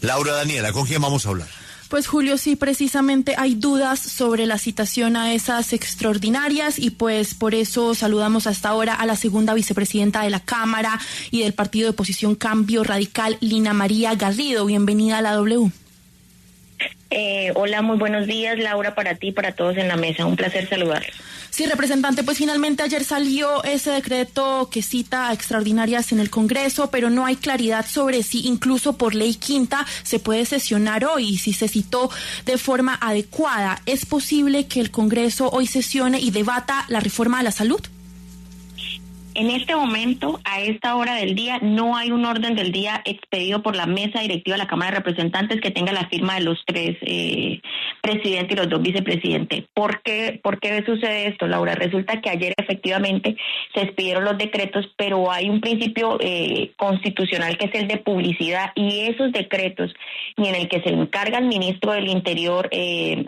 Laura Daniela, ¿con quién vamos a hablar? Pues Julio, sí, precisamente hay dudas sobre la citación a esas extraordinarias y pues por eso saludamos hasta ahora a la segunda vicepresidenta de la Cámara y del partido de oposición Cambio Radical, Lina María Garrido. Bienvenida a la W. Hola, muy buenos días, Laura, para ti y para todos en la mesa. Un placer saludarlos. Sí, representante, pues finalmente ayer salió ese decreto que cita a extraordinarias en el Congreso, pero no hay claridad sobre si incluso por ley quinta se puede sesionar hoy y si se citó de forma adecuada. ¿Es posible que el Congreso hoy sesione y debata la reforma a la salud? En este momento, a esta hora del día, no hay un orden del día expedido por la mesa directiva de la Cámara de Representantes que tenga la firma de los tres presidentes y los dos vicepresidentes. ¿Por qué sucede esto, Laura? Resulta que ayer efectivamente se expidieron los decretos, pero hay un principio constitucional que es el de publicidad, y esos decretos, ni en el que se encarga el ministro del Interior,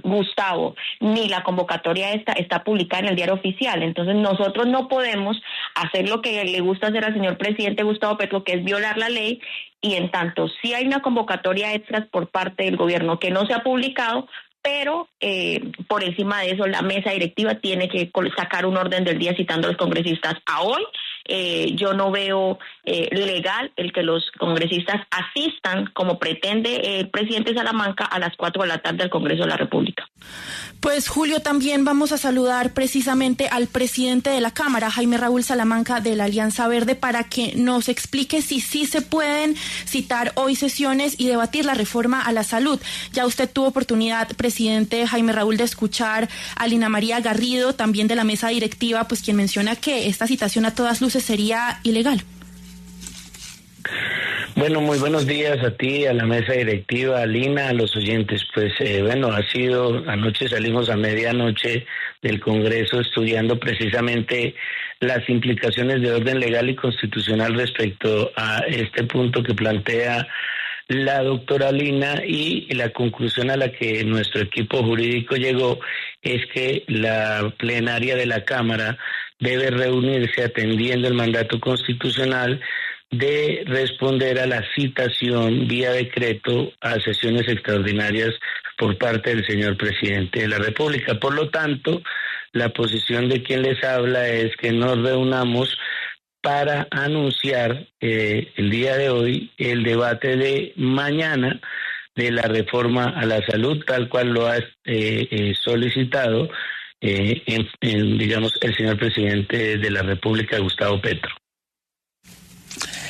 Gustavo, ni la convocatoria está publicada en el diario oficial. Entonces nosotros no podemos hacer lo que le gusta hacer al señor presidente Gustavo Petro, que es violar la ley, y en tanto sí hay una convocatoria extras por parte del gobierno que no se ha publicado, pero por encima de eso la mesa directiva tiene que sacar un orden del día citando a los congresistas a hoy. Yo no veo legal el que los congresistas asistan, como pretende el presidente Salamanca, a las 4 de la tarde al Congreso de la República. Pues Julio, también vamos a saludar precisamente al presidente de la Cámara, Jaime Raúl Salamanca, de la Alianza Verde, para que nos explique si sí se pueden citar hoy sesiones y debatir la reforma a la salud. Ya usted tuvo oportunidad, presidente Jaime Raúl, de escuchar a Lina María Garrido, también de la mesa directiva, pues quien menciona que esta citación a todas luces sería ilegal. Bueno, muy buenos días a ti, a la mesa directiva, a Lina, a los oyentes. Pues anoche salimos a medianoche del Congreso estudiando precisamente las implicaciones de orden legal y constitucional respecto a este punto que plantea la doctora Lina, y la conclusión a la que nuestro equipo jurídico llegó es que la plenaria de la Cámara debe reunirse atendiendo el mandato constitucional de responder a la citación vía decreto a sesiones extraordinarias por parte del señor presidente de la República. Por lo tanto, la posición de quien les habla es que nos reunamos para anunciar el día de hoy el debate de mañana de la reforma a la salud, tal cual lo ha solicitado el señor presidente de la República, Gustavo Petro.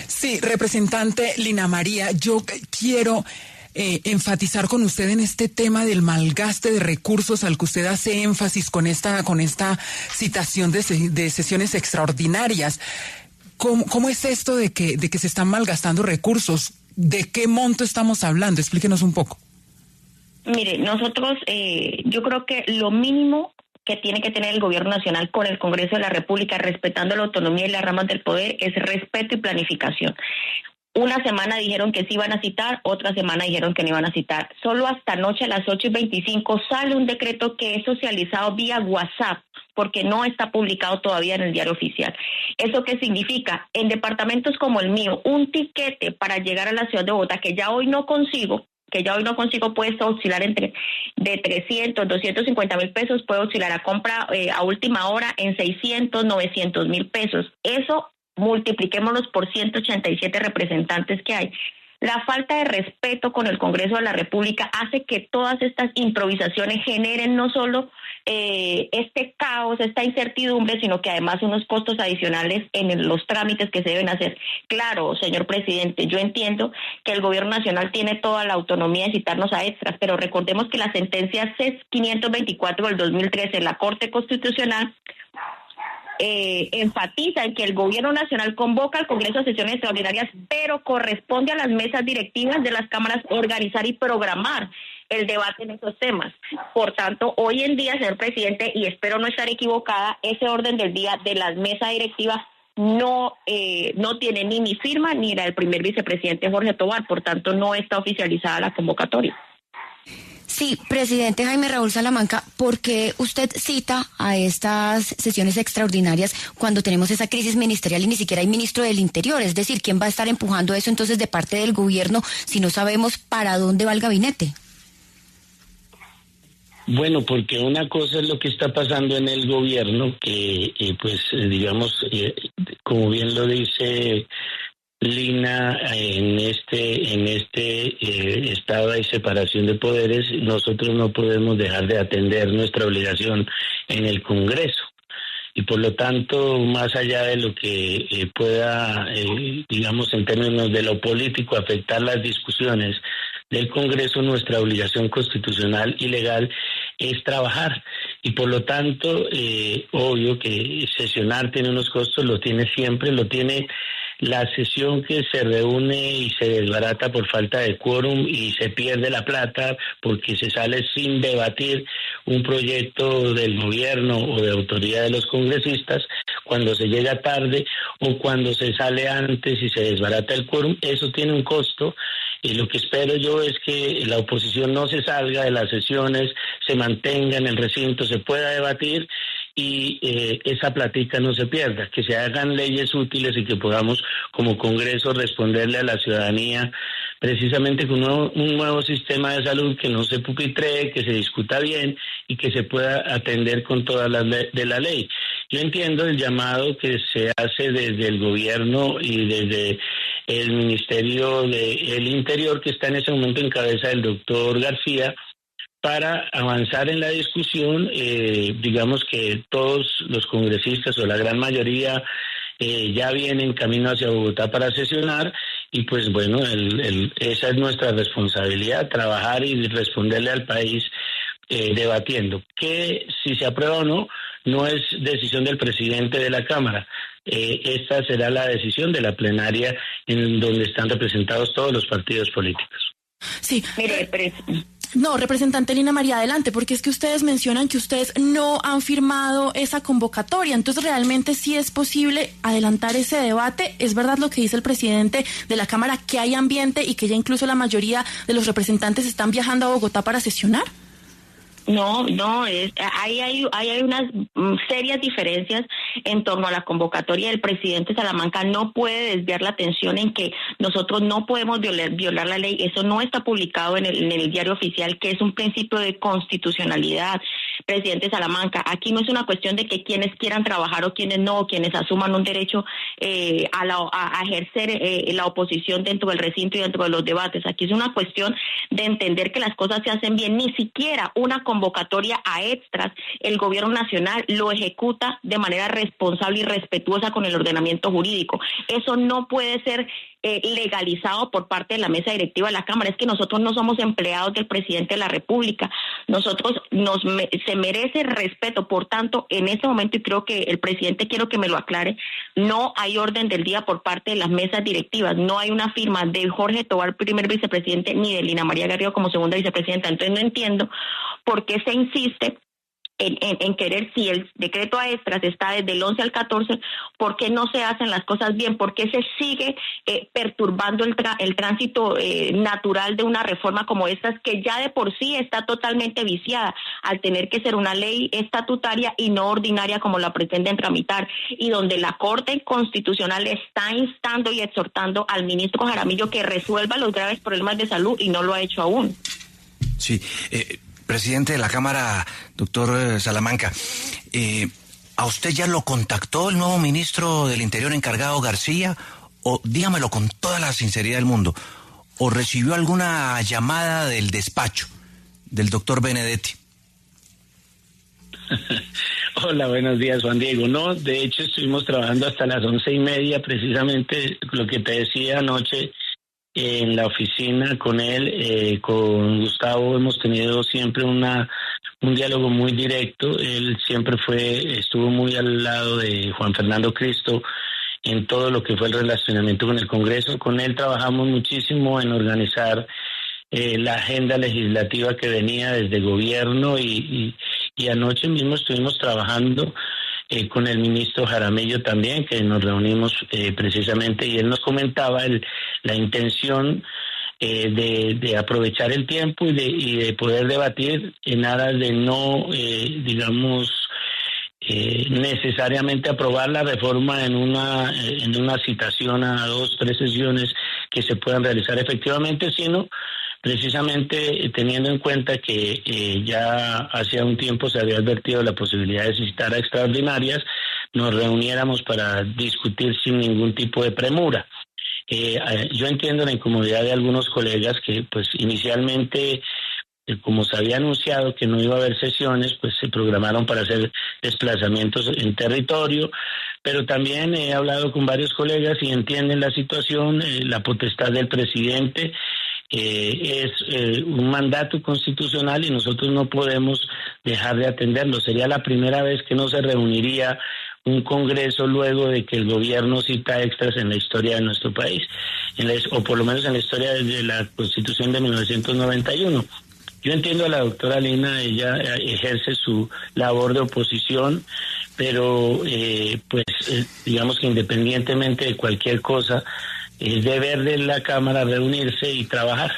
Sí, representante Lina María, yo quiero enfatizar con usted en este tema del malgaste de recursos al que usted hace énfasis con esta citación de sesiones extraordinarias. ¿Cómo es esto de que se están malgastando recursos? ¿De qué monto estamos hablando? Explíquenos un poco. Mire, nosotros, yo creo que lo mínimo que tiene que tener el gobierno nacional con el Congreso de la República, respetando la autonomía y las ramas del poder, es respeto y planificación. Una semana dijeron que sí iban a citar, otra semana dijeron que no iban a citar. Solo hasta anoche a las 8:25 sale un decreto que es socializado vía WhatsApp, porque no está publicado todavía en el diario oficial. ¿Eso qué significa? En departamentos como el mío, un tiquete para llegar a la ciudad de Bogotá, que ya hoy no consigo, puede oscilar entre de 300, 250 mil pesos, puede oscilar a compra a última hora en 600, 900 mil pesos. Eso multipliquémoslos por 187 representantes que hay. La falta de respeto con el Congreso de la República hace que todas estas improvisaciones generen no solo este caos, esta incertidumbre, sino que además unos costos adicionales en los trámites que se deben hacer. Claro, señor presidente, yo entiendo que el gobierno nacional tiene toda la autonomía de citarnos a extras, pero recordemos que la sentencia CES 524 del 2013 en la Corte Constitucional enfatiza en que el gobierno nacional convoca al Congreso a sesiones extraordinarias, pero corresponde a las mesas directivas de las cámaras organizar y programar el debate en esos temas. Por tanto, hoy en día, señor presidente, y espero no estar equivocada, ese orden del día de las mesas directivas no tiene ni mi firma ni la del primer vicepresidente Jorge Tobar, por tanto no está oficializada la convocatoria. Sí, presidente Jaime Raúl Salamanca, ¿por qué usted cita a estas sesiones extraordinarias cuando tenemos esa crisis ministerial y ni siquiera hay ministro del Interior? Es decir, ¿quién va a estar empujando eso entonces de parte del gobierno si no sabemos para dónde va el gabinete? Bueno, porque una cosa es lo que está pasando en el gobierno, que como bien lo dice Lina, en este estado de separación de poderes, nosotros no podemos dejar de atender nuestra obligación en el Congreso. Y por lo tanto, más allá de lo que pueda, en términos de lo político, afectar las discusiones del Congreso, nuestra obligación constitucional y legal es trabajar. Y por lo tanto, obvio que sesionar tiene unos costos, lo tiene siempre, lo tiene la sesión que se reúne y se desbarata por falta de quórum y se pierde la plata porque se sale sin debatir un proyecto del gobierno o de autoridad de los congresistas, cuando se llega tarde o cuando se sale antes y se desbarata el quórum, eso tiene un costo. Y lo que espero yo es que la oposición no se salga de las sesiones, se mantenga en el recinto, se pueda debatir y esa plática no se pierda, que se hagan leyes útiles y que podamos como Congreso responderle a la ciudadanía precisamente con un nuevo sistema de salud que no se pupitree, que se discuta bien y que se pueda atender con todas las de la ley. Yo entiendo el llamado que se hace desde el gobierno y desde el Ministerio del Interior, que está en ese momento en cabeza del doctor García, para avanzar en la discusión. Digamos que todos los congresistas o la gran mayoría ya vienen camino hacia Bogotá para sesionar y pues bueno, esa es nuestra responsabilidad, trabajar y responderle al país debatiendo. Que si se aprueba o no, no es decisión del presidente de la Cámara. Esta será la decisión de la plenaria en donde están representados todos los partidos políticos. Sí. Mire, No, representante Lina María, adelante, porque es que ustedes mencionan que ustedes no han firmado esa convocatoria, entonces realmente sí es posible adelantar ese debate. ¿Es verdad lo que dice el presidente de la Cámara, que hay ambiente y que ya incluso la mayoría de los representantes están viajando a Bogotá para sesionar? No, hay unas serias diferencias en torno a la convocatoria del presidente. Salamanca no puede desviar la atención en que nosotros no podemos violar la ley. Eso no está publicado en el diario oficial, que es un principio de constitucionalidad. Presidente Salamanca, aquí no es una cuestión de que quienes quieran trabajar o quienes no, o quienes asuman un derecho a ejercer la oposición dentro del recinto y dentro de los debates. Aquí es una cuestión de entender que las cosas se hacen bien. Ni siquiera una convocatoria a extras, el gobierno nacional lo ejecuta de manera responsable y respetuosa con el ordenamiento jurídico. Eso no puede ser legalizado por parte de la mesa directiva de la Cámara. Es que nosotros no somos empleados del presidente de la República. Nosotros se merece respeto. Por tanto, en este momento, y creo que el presidente, quiero que me lo aclare, no hay orden del día por parte de las mesas directivas. No hay una firma de Jorge Tobar, primer vicepresidente, ni de Lina María Garrido como segunda vicepresidenta. Entonces no entiendo por qué se insiste en querer, si el decreto a extras está desde el 11 al 14, ¿por qué no se hacen las cosas bien? ¿Por qué se sigue perturbando el tránsito natural de una reforma como esta, que ya de por sí está totalmente viciada, al tener que ser una ley estatutaria y no ordinaria como la pretenden tramitar, y donde la Corte Constitucional está instando y exhortando al ministro Jaramillo que resuelva los graves problemas de salud y no lo ha hecho aún? Sí, presidente de la Cámara, doctor Salamanca, ¿a usted ya lo contactó el nuevo ministro del Interior encargado, García? O dígamelo con toda la sinceridad del mundo, ¿o recibió alguna llamada del despacho del doctor Benedetti? Hola, buenos días, Juan Diego. No, de hecho estuvimos trabajando hasta las 11:30, precisamente lo que te decía anoche, en la oficina con él, con Gustavo, hemos tenido siempre un diálogo muy directo. Él siempre estuvo muy al lado de Juan Fernando Cristo en todo lo que fue el relacionamiento con el Congreso. Con él trabajamos muchísimo en organizar la agenda legislativa que venía desde el gobierno y anoche mismo estuvimos trabajando con el ministro Jaramillo también, que nos reunimos precisamente, y él nos comentaba la intención de aprovechar el tiempo y de poder debatir en aras de no, necesariamente aprobar la reforma en una citación a 2-3 sesiones que se puedan realizar efectivamente, sino precisamente teniendo en cuenta que ya hacía un tiempo se había advertido la posibilidad de citar a extraordinarias, nos reuniéramos para discutir sin ningún tipo de premura. Yo entiendo la incomodidad de algunos colegas que pues inicialmente, como se había anunciado que no iba a haber sesiones, pues se programaron para hacer desplazamientos en territorio, pero también he hablado con varios colegas y entienden la situación, la potestad del presidente es un mandato constitucional y nosotros no podemos dejar de atenderlo. Sería la primera vez que no se reuniría un congreso luego de que el gobierno cita extras en la historia de nuestro país, o por lo menos en la historia de la Constitución de 1991. Yo entiendo a la doctora Lina, ella ejerce su labor de oposición, pero digamos que independientemente de cualquier cosa, es deber de la Cámara reunirse y trabajar.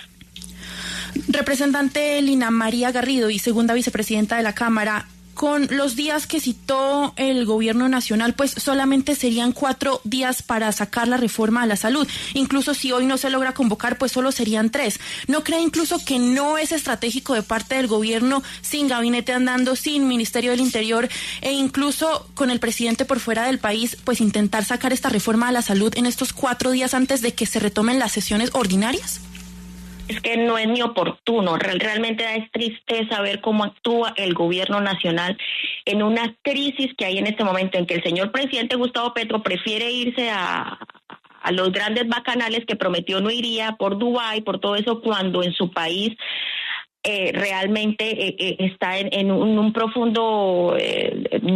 Representante Lina María Garrido y segunda vicepresidenta de la Cámara, con los días que citó el gobierno nacional, pues solamente serían 4 días para sacar la reforma a la salud. Incluso si hoy no se logra convocar, pues solo serían 3. ¿No cree incluso que no es estratégico de parte del gobierno, sin gabinete andando, sin Ministerio del Interior e incluso con el presidente por fuera del país, pues intentar sacar esta reforma a la salud en estos 4 días antes de que se retomen las sesiones ordinarias? Es que no es ni oportuno. Realmente es tristeza ver cómo actúa el gobierno nacional en una crisis que hay en este momento, en que el señor presidente Gustavo Petro prefiere irse a los grandes bacanales que prometió no iría, por Dubái, por todo eso, cuando en su país realmente está en un profundo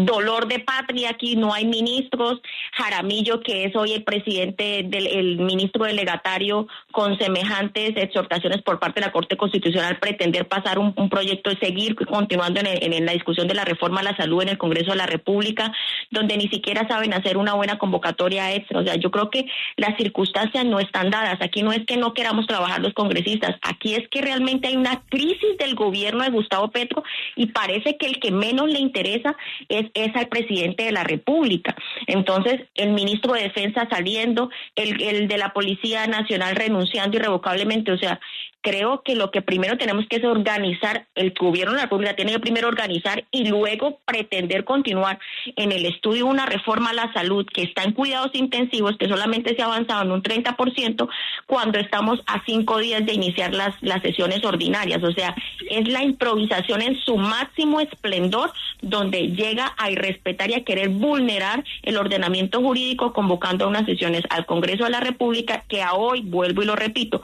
dolor de patria. Aquí no hay ministros. Jaramillo, que es hoy el presidente el ministro delegatario, con semejantes exhortaciones por parte de la Corte Constitucional, pretender pasar un proyecto y seguir continuando en la discusión de la reforma a la salud en el Congreso de la República, donde ni siquiera saben hacer una buena convocatoria extra. O sea, yo creo que las circunstancias no están dadas. Aquí no es que no queramos trabajar los congresistas, aquí es que realmente hay una crisis del gobierno de Gustavo Petro y parece que el que menos le interesa es al presidente de la República. Entonces, el ministro de Defensa saliendo, el de la Policía Nacional renunciando irrevocablemente. O sea, creo que lo que primero tenemos que es organizar, el gobierno de la República tiene que primero organizar y luego pretender continuar en el estudio de una reforma a la salud que está en cuidados intensivos, que solamente se ha avanzado en un 30%, cuando estamos a 5 días de iniciar las sesiones ordinarias. O sea, es la improvisación en su máximo esplendor, donde llega a irrespetar y a querer vulnerar el ordenamiento jurídico, convocando a unas sesiones al Congreso de la República que a hoy, vuelvo y lo repito,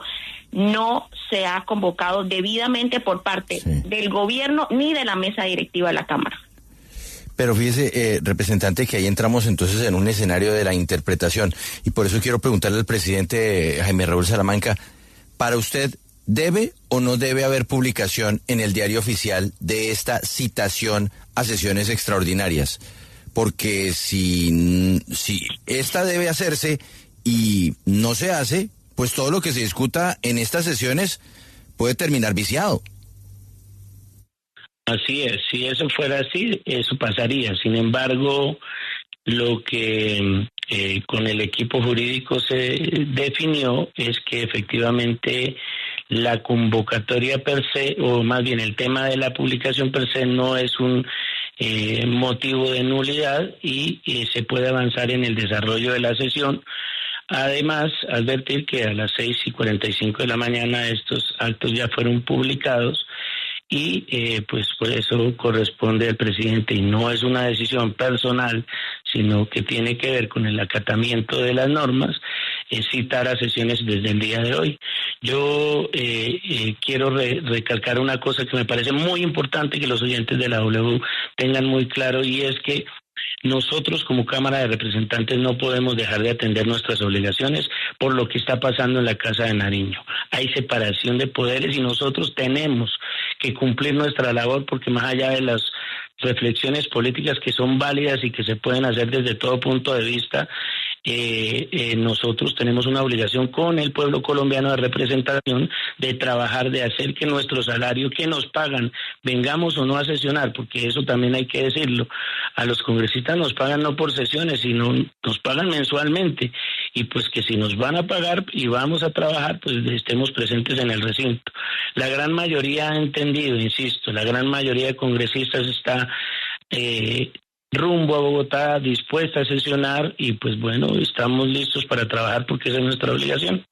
no se ha convocado debidamente por parte del gobierno ni de la mesa directiva de la Cámara. Pero fíjese, representante, que ahí entramos entonces en un escenario de la interpretación, y por eso quiero preguntarle al presidente Jaime Raúl Salamanca, para usted, ¿debe o no debe haber publicación en el diario oficial de esta citación a sesiones extraordinarias? Porque si esta debe hacerse y no se hace, pues todo lo que se discuta en estas sesiones puede terminar viciado. Así es, si eso fuera así, eso pasaría. Sin embargo, lo que con el equipo jurídico se definió es que efectivamente la convocatoria per se, o más bien el tema de la publicación per se, no es un motivo de nulidad y se puede avanzar en el desarrollo de la sesión. Además, advertir que a las 6:45 de la mañana estos actos ya fueron publicados y pues por eso corresponde al presidente, y no es una decisión personal, sino que tiene que ver con el acatamiento de las normas, citar a sesiones desde el día de hoy. Yo quiero recalcar una cosa que me parece muy importante que los oyentes de la W tengan muy claro, y es que nosotros como Cámara de Representantes no podemos dejar de atender nuestras obligaciones por lo que está pasando en la Casa de Nariño. Hay separación de poderes y nosotros tenemos que cumplir nuestra labor, porque más allá de las reflexiones políticas que son válidas y que se pueden hacer desde todo punto de vista, nosotros tenemos una obligación con el pueblo colombiano de representación, de trabajar, de hacer que nuestro salario que nos pagan, vengamos o no a sesionar, porque eso también hay que decirlo, a los congresistas nos pagan no por sesiones, sino nos pagan mensualmente, y pues que si nos van a pagar y vamos a trabajar, pues estemos presentes en el recinto. La gran mayoría ha entendido, insisto, la gran mayoría de congresistas está rumbo a Bogotá, dispuesta a sesionar, y pues bueno, estamos listos para trabajar porque esa es nuestra obligación.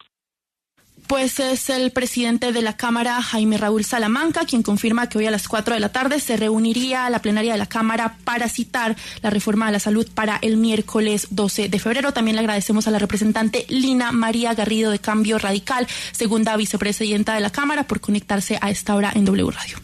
Pues es el presidente de la Cámara, Jaime Raúl Salamanca, quien confirma que hoy a las 4 de la tarde se reuniría a la plenaria de la Cámara para citar la reforma de la salud para el miércoles 12 de febrero. También le agradecemos a la representante Lina María Garrido de Cambio Radical, segunda vicepresidenta de la Cámara, por conectarse a esta hora en W Radio.